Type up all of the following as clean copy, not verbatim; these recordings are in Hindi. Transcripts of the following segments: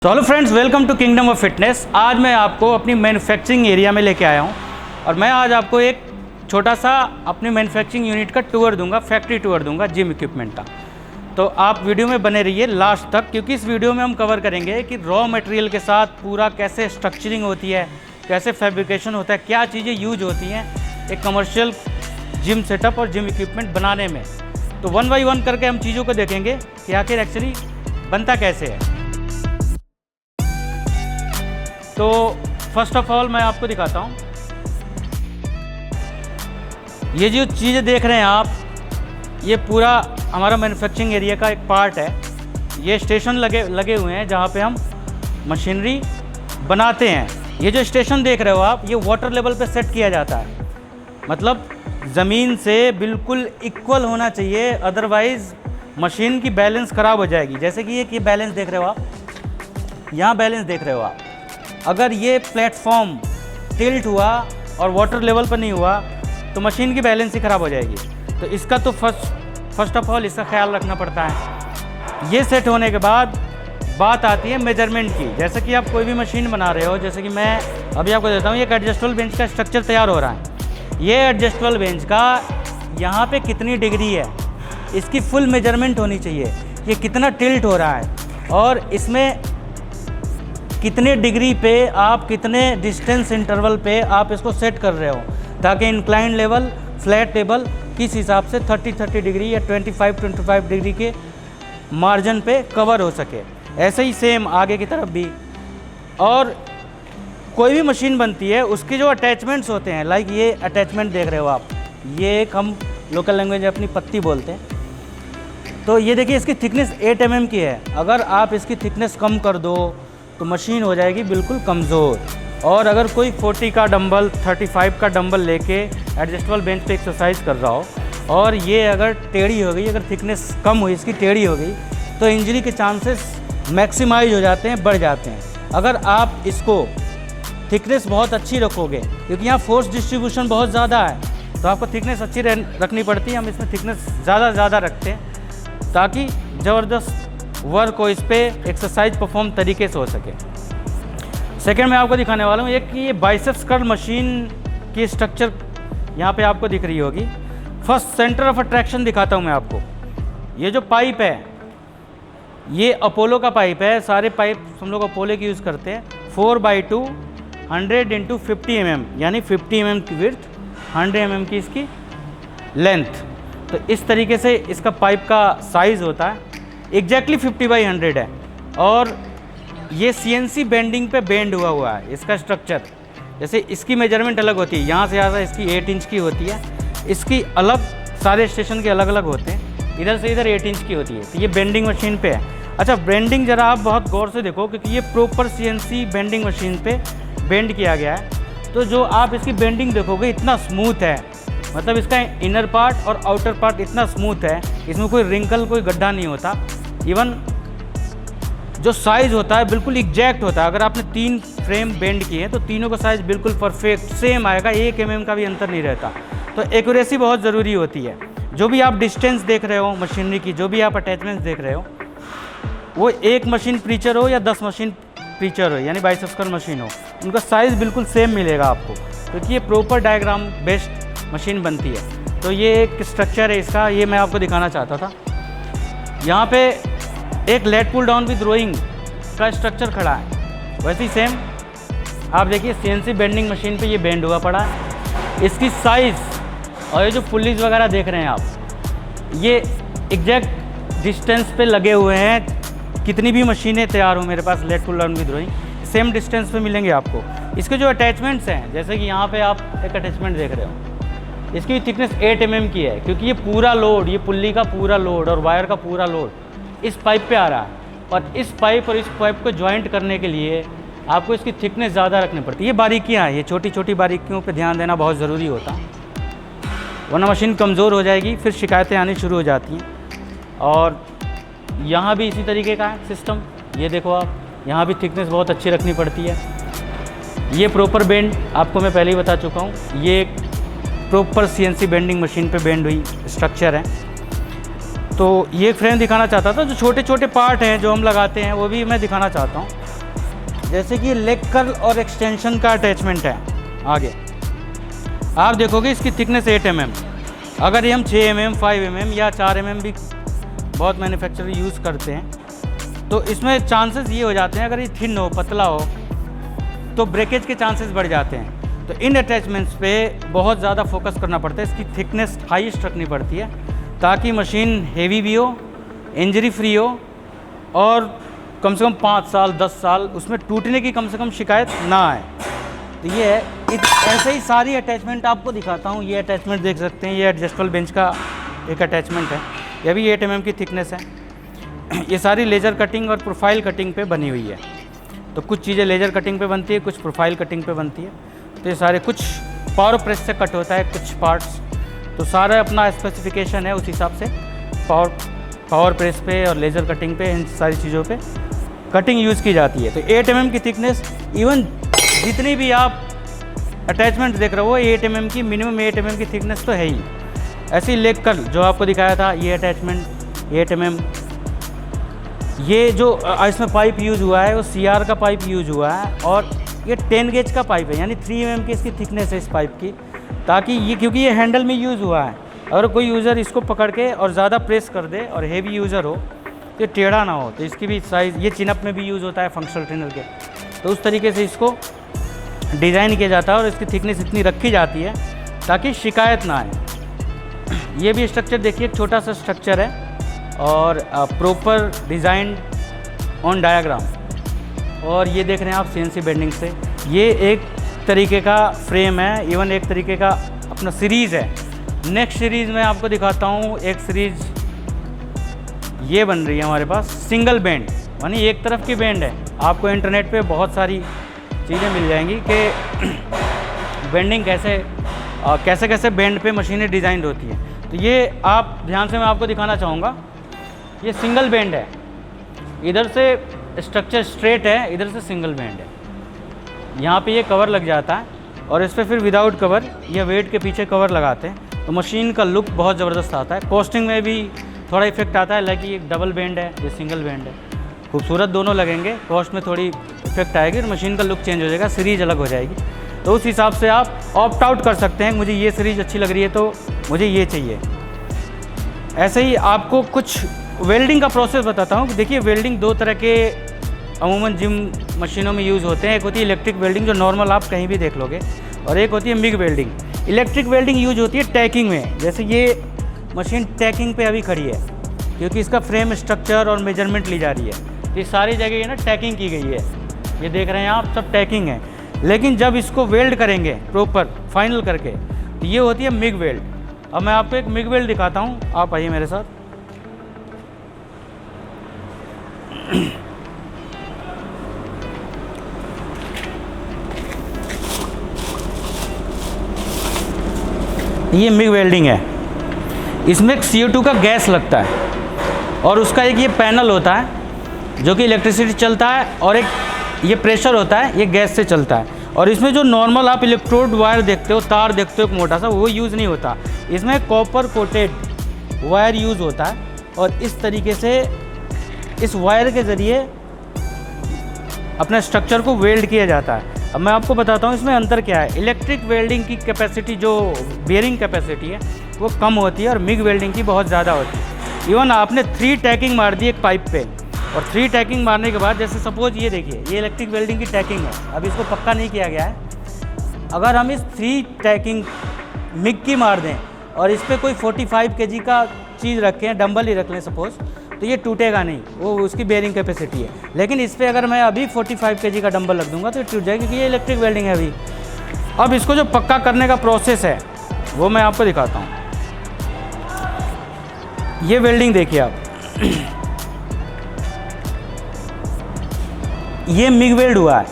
तो hello friends, welcome to kingdom of fitness. आज मैं आपको अपनी मैन्युफैक्चरिंग एरिया में लेके आया हूँ और मैं आज आपको एक छोटा सा अपनी मैन्युफैक्चरिंग यूनिट का टूर दूंगा, फैक्ट्री टूर दूंगा जिम इक्विपमेंट का। तो आप वीडियो में बने रहिए लास्ट तक, क्योंकि इस वीडियो में हम कवर करेंगे कि रॉ मटेरियल के साथ पूरा कैसे स्ट्रक्चरिंग होती है, कैसे फैब्रिकेशन होता है, क्या चीज़ें यूज होती हैं एक कमर्शियल जिम सेटअप और जिम इक्विपमेंट बनाने में। तो वन बाई वन करके हम चीज़ों को देखेंगे कि आखिर एक्चुअली बनता कैसे है। तो फर्स्ट ऑफ ऑल मैं आपको दिखाता हूँ, ये जो चीज़ें देख रहे हैं आप, ये पूरा हमारा मैन्युफैक्चरिंग एरिया का एक पार्ट है। ये स्टेशन लगे हुए हैं जहाँ पे हम मशीनरी बनाते हैं। ये जो स्टेशन देख रहे हो आप, ये वाटर लेवल पे सेट किया जाता है, मतलब ज़मीन से बिल्कुल इक्वल होना चाहिए, अदरवाइज़ मशीन की बैलेंस ख़राब हो जाएगी। जैसे कि ये बैलेंस देख रहे हो आप, यहाँ बैलेंस देख रहे हो आप, अगर ये प्लेटफॉर्म टिल्ट हुआ और वाटर लेवल पर नहीं हुआ तो मशीन की बैलेंस ही ख़राब हो जाएगी। तो इसका तो फर्स्ट ऑफ ऑल इसका ख्याल रखना पड़ता है। ये सेट होने के बाद बात आती है मेजरमेंट की। जैसे कि आप कोई भी मशीन बना रहे हो, जैसे कि मैं अभी आपको देता हूँ, एक एडजस्टेबल बेंच का स्ट्रक्चर तैयार हो रहा है। ये एडजस्टेबल बेंच का यहाँ पे कितनी डिग्री है, इसकी फुल मेजरमेंट होनी चाहिए। ये कितना टिल्ट हो रहा है और इसमें कितने डिग्री पे आप, कितने डिस्टेंस इंटरवल पे आप इसको सेट कर रहे हो, ताकि इंक्लाइन लेवल, फ्लैट टेबल किस हिसाब से 30 डिग्री या 25 डिग्री के मार्जिन पे कवर हो सके। ऐसे ही सेम आगे की तरफ भी। और कोई भी मशीन बनती है, उसके जो अटैचमेंट्स होते हैं, लाइक ये अटैचमेंट देख रहे हो आप, ये एक हम लोकल लैंग्वेज अपनी पत्ती बोलते हैं। तो ये देखिए, इसकी थिकनेस 8 mm की है। अगर आप इसकी थिकनेस कम कर दो तो मशीन हो जाएगी बिल्कुल कमज़ोर। और अगर कोई 40 का डंबल, 35 का डंबल लेके एडजस्टेबल बेंच पे एक्सरसाइज कर रहा हो और ये अगर टेढ़ी हो गई, अगर थिकनेस कम हुई, इसकी टेढ़ी हो गई, तो इंजरी के चांसेस मैक्सिमाइज हो जाते हैं, बढ़ जाते हैं। अगर आप इसको थिकनेस बहुत अच्छी रखोगे, क्योंकि यहाँ फोर्स डिस्ट्रीब्यूशन बहुत ज़्यादा है, तो आपको थिकनेस अच्छी रखनी पड़ती है। हम इसमें थिकनेस ज़्यादा रखते हैं ताकि ज़बरदस्त वर्क हो, इस पर एक्सरसाइज परफॉर्म तरीके से हो सके। सेकंड मैं आपको दिखाने वाला हूँ, एक कि ये बाइसेप्स कर्ल मशीन की स्ट्रक्चर यहाँ पे आपको दिख रही होगी। फर्स्ट सेंटर ऑफ अट्रैक्शन दिखाता हूँ मैं आपको। ये जो पाइप है, ये अपोलो का पाइप है। सारे पाइप हम लोग अपोलो की यूज़ करते हैं। 4x2 100 × 50 mm, यानी 50 mm की विड्थ, 100 mm की इसकी लेंथ। तो इस तरीके से इसका पाइप का साइज़ होता है। एग्जैक्टली 50/100 है। और ये CNC बेंडिंग पे बेंड हुआ है इसका स्ट्रक्चर। जैसे इसकी मेजरमेंट अलग होती है, यहाँ से यहाँ से इसकी 8 इंच की होती है, इसकी अलग, सारे स्टेशन के अलग अलग होते हैं, इधर से इधर 8 इंच की होती है। तो ये बेंडिंग मशीन पे है। अच्छा, बेंडिंग ज़रा आप बहुत गौर से देखो, क्योंकि ये प्रॉपर CNC बेंडिंग मशीन पे बेंड किया गया है। तो जो आप इसकी बेंडिंग देखोगे, इतना स्मूथ है, मतलब इसका इनर पार्ट और आउटर पार्ट इतना स्मूथ है, इसमें कोई रिंकल, कोई गड्ढा नहीं होता। इवन जो साइज़ होता है बिल्कुल एग्जैक्ट होता है। अगर आपने 3 फ्रेम बेंड किए हैं तो तीनों का साइज़ बिल्कुल परफेक्ट सेम आएगा, 1 mm का भी अंतर नहीं रहता। तो एक्यूरेसी बहुत ज़रूरी होती है। जो भी आप डिस्टेंस देख रहे हो मशीनरी की, जो भी आप अटैचमेंट्स देख रहे हो, वो 1 मशीन प्रीचर हो या 10 मशीन प्रीचर हो, यानी बाइसेप्स कर्ल मशीन हो, उनका साइज़ बिल्कुल सेम मिलेगा आपको, क्योंकि ये प्रॉपर डायग्राम बेस्ड मशीन बनती है। तो ये एक स्ट्रक्चर है इसका, ये मैं आपको दिखाना चाहता था। यहाँ पे एक lat pull down with rowing का स्ट्रक्चर खड़ा है। वैसे ही सेम आप देखिए, CNC बेंडिंग मशीन पे ये बेंड हुआ पड़ा है। इसकी साइज़ और ये जो पुलिस वगैरह देख रहे हैं आप, ये एग्जैक्ट डिस्टेंस पे लगे हुए हैं। कितनी भी मशीनें तैयार हो मेरे पास lat pull down with rowing, same distance पे मिलेंगे आपको। इसके जो अटैचमेंट्स हैं, जैसे कि यहाँ पे आप एक अटैचमेंट देख रहे हो, इसकी थिकनेस 8 mm की है, क्योंकि ये पूरा लोड, ये पुल्ली का पूरा लोड और वायर का पूरा लोड इस पाइप पे आ रहा है। और इस पाइप को ज्वाइंट करने के लिए आपको इसकी थिकनेस ज़्यादा रखनी पड़ती है। ये बारीकियाँ हैं, ये छोटी छोटी बारीकियों पे ध्यान देना बहुत ज़रूरी होता है, वरना मशीन कमज़ोर हो जाएगी, फिर शिकायतें आनी शुरू हो जाती हैं। और यहाँ भी इसी तरीके का है सिस्टम। ये देखो आप, यहाँ भी थिकनेस बहुत अच्छी रखनी पड़ती है। ये प्रॉपर बेंड आपको मैं पहले ही बता चुका हूँ, ये प्रॉपर CNC बेंडिंग मशीन पे बेंड हुई स्ट्रक्चर है। तो ये फ्रेम दिखाना चाहता था। जो छोटे छोटे पार्ट हैं जो हम लगाते हैं, वो भी मैं दिखाना चाहता हूँ। जैसे कि लेग कर्ल और एक्सटेंशन का अटैचमेंट है। आगे आप देखोगे इसकी थिकनेस 8 mm। अगर ये हम 6 mm, 5 mm या 4 mm भी बहुत मैन्युफैक्चरर यूज़ करते हैं, तो इसमें चांसेस ये हो जाते हैं, अगर ये थिन हो, पतला हो, तो ब्रेकेज के चांसेस बढ़ जाते हैं। तो इन अटैचमेंट्स पे बहुत ज़्यादा फोकस करना पड़ता है, इसकी थिकनेस हाईएस्ट रखनी पड़ती है, ताकि मशीन हेवी भी हो, इंजरी फ्री हो, और कम से कम 5 साल 10 साल उसमें टूटने की कम से कम शिकायत ना आए। तो ये है, ऐसे ही सारी अटैचमेंट आपको दिखाता हूँ। ये अटैचमेंट देख सकते हैं, ये एडजस्टेबल बेंच का एक अटैचमेंट है, ये भी 8 mm की थिकनेस है। ये सारी लेज़र कटिंग और प्रोफाइल कटिंग पे बनी हुई है। तो कुछ चीज़ें लेज़र कटिंग पे बनती है, कुछ प्रोफाइल कटिंग पे बनती है। तो ये सारे, कुछ पावर प्रेस से कट होता है कुछ पार्ट्स, तो सारा अपना स्पेसिफिकेशन है, उस हिसाब से पावर प्रेस पे और लेज़र कटिंग पे, इन सारी चीज़ों पे कटिंग यूज़ की जाती है। तो 8 mm की थिकनेस, इवन जितनी भी आप अटैचमेंट देख रहे हो 8 mm की, मिनिमम 8 mm की थिकनेस तो है ही। ऐसी लेग कर्ल जो आपको दिखाया था, ये अटैचमेंट 8 mm। ये जो इसमें पाइप यूज़ हुआ है वो CR का पाइप यूज़ हुआ है, और ये 10 गेज का पाइप है, यानी 3 mm की इसकी थिकनेस है इस पाइप की, ताकि ये, क्योंकि ये हैंडल में यूज़ हुआ है, अगर कोई यूज़र इसको पकड़ के और ज़्यादा प्रेस कर दे और हेवी यूज़र हो तो टेढ़ा ना हो। तो इसकी भी साइज़, ये चिनअप में भी यूज़ होता है फंक्शनल ट्रेनर के, तो उस तरीके से इसको डिज़ाइन किया जाता है और इसकी थिकनेस इतनी रखी जाती है ताकि शिकायत ना आए। ये भी स्ट्रक्चर देखिए, छोटा सा स्ट्रक्चर है और प्रॉपर डिज़ाइन ऑन डायग्राम, और ये देख रहे हैं आप CNC बेंडिंग से। ये एक तरीके का फ्रेम है, इवन एक तरीके का अपना सीरीज़ है। नेक्स्ट सीरीज़ में आपको दिखाता हूँ, एक सीरीज़ ये बन रही है हमारे पास, सिंगल बेंड, यानी एक तरफ की बेंड है। आपको इंटरनेट पे बहुत सारी चीज़ें मिल जाएंगी कि बेंडिंग कैसे कैसे बेंड पे मशीनें डिज़ाइन होती हैं। तो ये आप ध्यान से, मैं आपको दिखाना चाहूँगा, ये सिंगल बेंड है, इधर से स्ट्रक्चर स्ट्रेट है, इधर से सिंगल बेंड है। यहाँ पे ये कवर लग जाता है और इस पर फिर विदाउट कवर या वेट के पीछे कवर लगाते हैं, तो मशीन का लुक बहुत ज़बरदस्त आता है। कॉस्टिंग में भी थोड़ा इफेक्ट आता है, लाइक ये डबल बेंड है, ये सिंगल बेंड है, खूबसूरत दोनों लगेंगे, कॉस्ट में थोड़ी इफेक्ट आएगी और मशीन का लुक चेंज हो जाएगा, सीरीज़ अलग हो जाएगी। तो उस हिसाब से आप ऑप्ट आउट कर सकते हैं, मुझे ये सीरीज़ अच्छी लग रही है तो मुझे ये चाहिए। ऐसे ही आपको कुछ वेल्डिंग का प्रोसेस बताता हूँ। देखिए, वेल्डिंग 2 तरह के अमूमन जिम मशीनों में यूज़ होते हैं। एक होती है इलेक्ट्रिक वेल्डिंग, जो नॉर्मल आप कहीं भी देख लोगे, और एक होती है MiG welding. Electric welding use होती है टैकिंग में, जैसे ये मशीन टैकिंग पे अभी खड़ी है, क्योंकि इसका फ्रेम स्ट्रक्चर और मेजरमेंट ली जा रही है। ये सारी जगह ये ना टैकिंग की गई है, ये देख रहे हैं आप, सब टैकिंग है। लेकिन जब इसको वेल्ड करेंगे प्रॉपर फाइनल करके, तो ये होती है मिग वेल्ड। अब मैं आपको एक मिग वेल्ड दिखाता हूँ, आप आइए मेरे साथ। ये मिग वेल्डिंग है, इसमें CO2 का गैस लगता है और उसका एक ये पैनल होता है जो कि इलेक्ट्रिसिटी चलता है, और एक ये प्रेशर होता है, ये गैस से चलता है। और इसमें जो नॉर्मल आप इलेक्ट्रोड वायर देखते हो, तार देखते हो एक मोटा सा, वो यूज़ नहीं होता। इसमें कॉपर कोटेड वायर यूज़ होता है, और इस तरीके से इस वायर के ज़रिए अपने स्ट्रक्चर को वेल्ड किया जाता है। अब मैं आपको बताता हूँ इसमें अंतर क्या है। इलेक्ट्रिक वेल्डिंग की कैपेसिटी, जो बेयरिंग कैपेसिटी है, वो कम होती है और मिग वेल्डिंग की बहुत ज़्यादा होती है। इवन आपने 3 टैकिंग मार दी एक पाइप पे, और 3 टैकिंग मारने के बाद, जैसे सपोज ये देखिए, ये इलेक्ट्रिक वेल्डिंग की टैकिंग है, अब इसको पक्का नहीं किया गया है। अगर हम इस 3 टैकिंग मिग की मार दें और इस पर कोई 45 kg का चीज़ रखें, डंबल ही रख लें सपोज, तो ये टूटेगा नहीं, वो उसकी बेयरिंग कैपेसिटी है। लेकिन इस पर अगर मैं अभी 45 kg का डंबल रख दूंगा तो ये टूट जाएगी, क्योंकि ये इलेक्ट्रिक वेल्डिंग है अभी। अब इसको जो पक्का करने का प्रोसेस है वो मैं आपको दिखाता हूँ। ये वेल्डिंग देखिए आप, ये मिग वेल्ड हुआ है,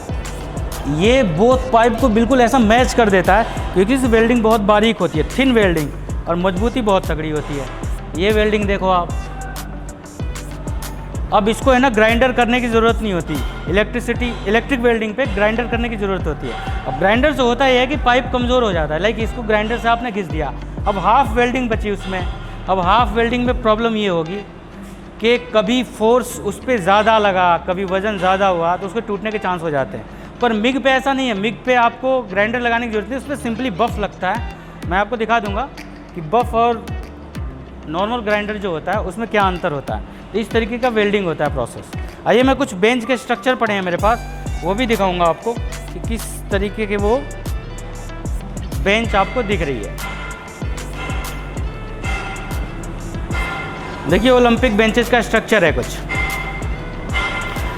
ये बोथ पाइप को बिल्कुल ऐसा मैच कर देता है, क्योंकि इस वेल्डिंग बहुत बारीक होती है, थिन वेल्डिंग, और मजबूती बहुत तगड़ी होती है। ये वेल्डिंग देखो आप, अब इसको है ना ग्राइंडर करने की ज़रूरत नहीं होती। इलेक्ट्रिक वेल्डिंग पे ग्राइंडर करने की ज़रूरत होती है। अब ग्राइंडर से होता यह है कि पाइप कमज़ोर हो जाता है, लाइक इसको ग्राइंडर से आपने घिस दिया, अब हाफ वेल्डिंग बची उसमें। अब हाफ वेल्डिंग में प्रॉब्लम ये होगी कि कभी फोर्स उस पर ज़्यादा लगा, कभी वज़न ज़्यादा हुआ तो उसके टूटने के चांस हो जाते हैं। पर मिग पे ऐसा नहीं है। मिग पे आपको ग्राइंडर लगाने की ज़रूरत नहीं, उस पर सिंपली बफ़ लगता है। मैं आपको दिखा दूंगा कि बफ़ और नॉर्मल ग्राइंडर जो होता है उसमें क्या अंतर होता है। इस तरीके का वेल्डिंग होता है प्रोसेस। आइए मैं कुछ बेंच के स्ट्रक्चर पड़े हैं मेरे पास, वो भी दिखाऊंगा आपको कि किस तरीके के वो बेंच आपको दिख रही है। देखिए ओलंपिक बेंचेस का स्ट्रक्चर है कुछ।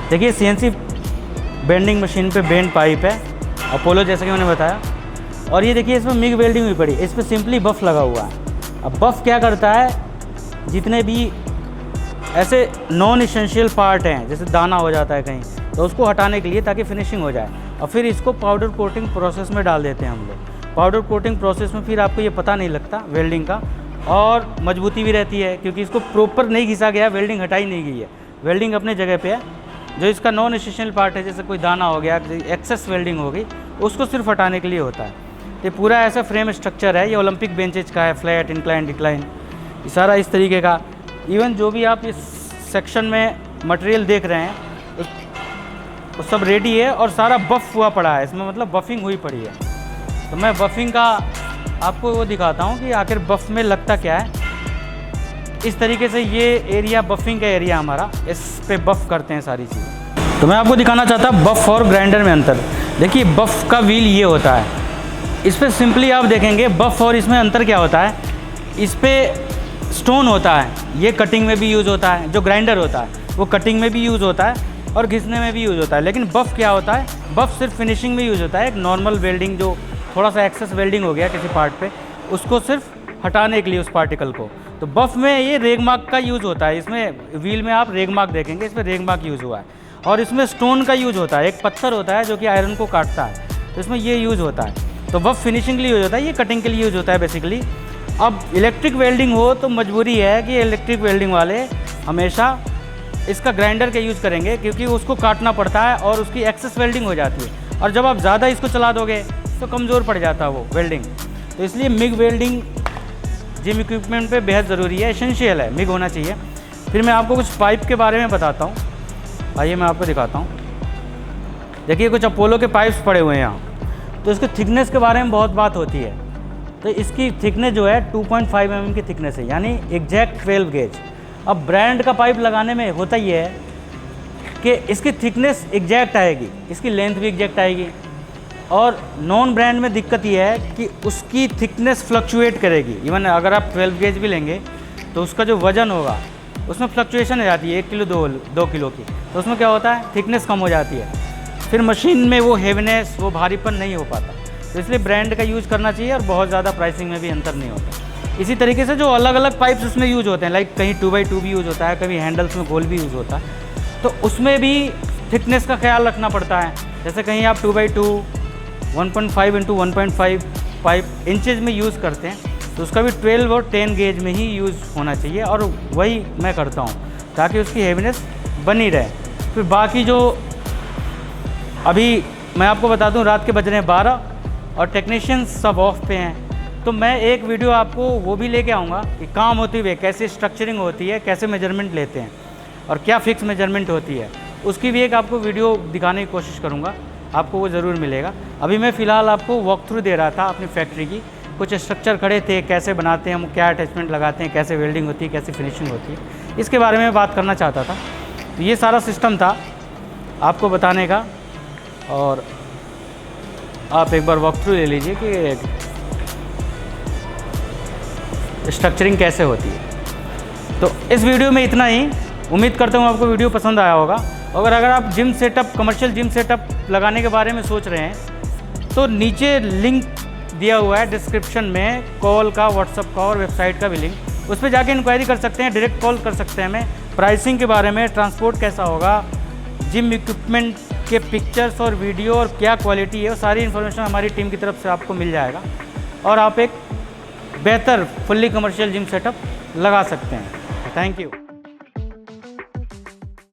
देखिए सीएनसी बेंडिंग मशीन पे बेंड पाइप है, अपोलो जैसा कि मैंने बताया। और ये देखिए इसमें मिग वेल्डिंग भी पड़ी, इस पर सिंपली बफ़ लगा हुआ है। अब बफ़ क्या करता है, जितने भी ऐसे नॉन इसेंशियल पार्ट हैं जैसे दाना हो जाता है कहीं, तो उसको हटाने के लिए ताकि फिनिशिंग हो जाए। और फिर इसको पाउडर कोटिंग प्रोसेस में डाल देते हैं हम लोग। पाउडर कोटिंग प्रोसेस में फिर आपको ये पता नहीं लगता वेल्डिंग का, और मजबूती भी रहती है क्योंकि इसको प्रॉपर नहीं घिसा गया, वेल्डिंग हटाई नहीं गई है। वेल्डिंग अपने जगह पे है। जो इसका नॉन एसेंशियल पार्ट है जैसे कोई दाना हो गया, एक्सेस वेल्डिंग हो गई, उसको सिर्फ हटाने के लिए होता है। ये पूरा ऐसा फ्रेम स्ट्रक्चर है। ये ओलंपिक बेंचेज का है, फ्लैट, इंक्लाइन, डिक्लाइन, ये सारा इस तरीके का। इवन जो भी आप इस सेक्शन में मटेरियल देख रहे हैं वो सब रेडी है और सारा बफ़ हुआ पड़ा है इसमें, मतलब बफ़िंग हुई पड़ी है। तो मैं बफ़िंग का आपको वो दिखाता हूँ कि आखिर बफ़ में लगता क्या है। इस तरीके से ये एरिया बफ़िंग का एरिया हमारा, इस पे बफ़ करते हैं सारी चीज़ें। तो मैं आपको दिखाना चाहता बफ़ और ग्राइंडर में अंतर। देखिए बफ़ का व्हील ये होता है, इस पर सिंपली आप देखेंगे बफ़ और इसमें अंतर क्या होता है। इस पर स्टोन होता है, ये कटिंग में भी यूज़ होता है। जो ग्राइंडर होता है वो कटिंग में भी यूज़ होता है और घिसने में भी यूज़ होता है। लेकिन बफ़ क्या होता है, बफ़ सिर्फ फिनिशिंग में यूज़ होता है। एक नॉर्मल वेल्डिंग जो थोड़ा सा एक्सेस वेल्डिंग हो गया किसी पार्ट पे, उसको सिर्फ हटाने के लिए उस पार्टिकल को। तो बफ़ में ये रेगमार्क का यूज़ होता है। इसमें व्हील में आप रेगमार्क देखेंगे, इसमें रेगमार्क यूज़ हुआ है। और इसमें स्टोन का यूज़ होता है, एक पत्थर होता है जो कि आयरन को काटता है, तो इसमें ये यूज़ होता है। तो बफ़ फिनिशिंग के लिए यूज़ होता है, ये कटिंग के लिए यूज़ होता है बेसिकली। अब इलेक्ट्रिक वेल्डिंग हो तो मजबूरी है कि इलेक्ट्रिक वेल्डिंग वाले हमेशा इसका ग्राइंडर का यूज़ करेंगे क्योंकि उसको काटना पड़ता है और उसकी एक्सेस वेल्डिंग हो जाती है। और जब आप ज़्यादा इसको चला दोगे तो कमज़ोर पड़ जाता है वो वेल्डिंग। तो इसलिए मिग वेल्डिंग जिम इक्विपमेंट पे बेहद ज़रूरी है, एसेंशियल है, मिग होना चाहिए। फिर मैं आपको कुछ पाइप के बारे में बताता हूँ। आइए मैं आपको दिखाता हूँ। देखिए कुछ अपोलो के पाइप्स पड़े हुए हैं यहाँ। तो इसके थिकनेस के बारे में बहुत बात होती है। तो इसकी थिकनेस जो है 2.5 mm की थिकनेस है, यानी एग्जैक्ट 12 गेज। अब ब्रांड का पाइप लगाने में होता ही है कि इसकी थिकनेस एग्जैक्ट आएगी, इसकी लेंथ भी एग्जैक्ट आएगी। और नॉन ब्रांड में दिक्कत ये है कि उसकी थिकनेस फ्लक्चुएट करेगी। इवन अगर आप 12 गेज भी लेंगे तो उसका जो वज़न होगा उसमें फ्लक्चुएशन हो जाती है, 1 किलो 2 किलो की। तो उसमें क्या होता है, थिकनेस कम हो जाती है, फिर मशीन में वो हेवीनेस, वो भारीपन नहीं हो पाता। तो इसलिए ब्रांड का यूज़ करना चाहिए और बहुत ज़्यादा प्राइसिंग में भी अंतर नहीं होता। इसी तरीके से जो अलग अलग पाइप्स उसमें यूज़ होते हैं, लाइक कहीं 2x2 भी यूज़ होता है, कभी हैंडल्स में गोल भी यूज़ होता है, तो उसमें भी थिकनेस का ख्याल रखना पड़ता है। जैसे कहीं आप 2x2 1.5 × 1.5 पाइप इंचेज में यूज़ करते हैं तो उसका भी 12 और 10 गेज में ही यूज़ होना चाहिए, और वही मैं करता हूँ ताकि उसकी हेवीनेस बनी रहे। फिर बाकी जो अभी मैं आपको बता दूँ, रात के बज रहे हैं 12 और टेक्नीशियंस सब ऑफ पे हैं। तो मैं एक वीडियो आपको वो भी लेके आऊँगा कि काम होते हुए कैसे स्ट्रक्चरिंग होती है, कैसे मेजरमेंट लेते हैं और क्या फ़िक्स मेजरमेंट होती है, उसकी भी एक आपको वीडियो दिखाने की कोशिश करूँगा, आपको वो ज़रूर मिलेगा। अभी मैं फ़िलहाल आपको वॉक थ्रू दे रहा था अपनी फैक्ट्री की। कुछ स्ट्रक्चर खड़े थे, कैसे बनाते हैं हम, क्या अटैचमेंट लगाते हैं, कैसे वेल्डिंग होती है, कैसे फिनिशिंग होती है, इसके बारे में बात करना चाहता था। तो ये सारा सिस्टम था आपको बताने का, और आप एक बार वॉक थ्रू ले लीजिए कि स्ट्रक्चरिंग कैसे होती है। तो इस वीडियो में इतना ही। उम्मीद करता हूँ आपको वीडियो पसंद आया होगा। अगर आप gym setup, commercial gym setup लगाने के बारे में सोच रहे हैं तो नीचे लिंक दिया हुआ है डिस्क्रिप्शन में, कॉल का, व्हाट्सअप का और वेबसाइट का भी लिंक, उस पर जाके इंक्वायरी कर सकते हैं, डायरेक्ट कॉल कर सकते हैं हमें। प्राइसिंग के बारे में, ट्रांसपोर्ट कैसा होगा, जिम इक्विपमेंट के पिक्चर्स और वीडियो और क्या क्वालिटी है, वो सारी इन्फॉर्मेशन हमारी टीम की तरफ से आपको मिल जाएगा और आप एक बेहतर फुल्ली कमर्शियल जिम सेटअप लगा सकते हैं। Thank you.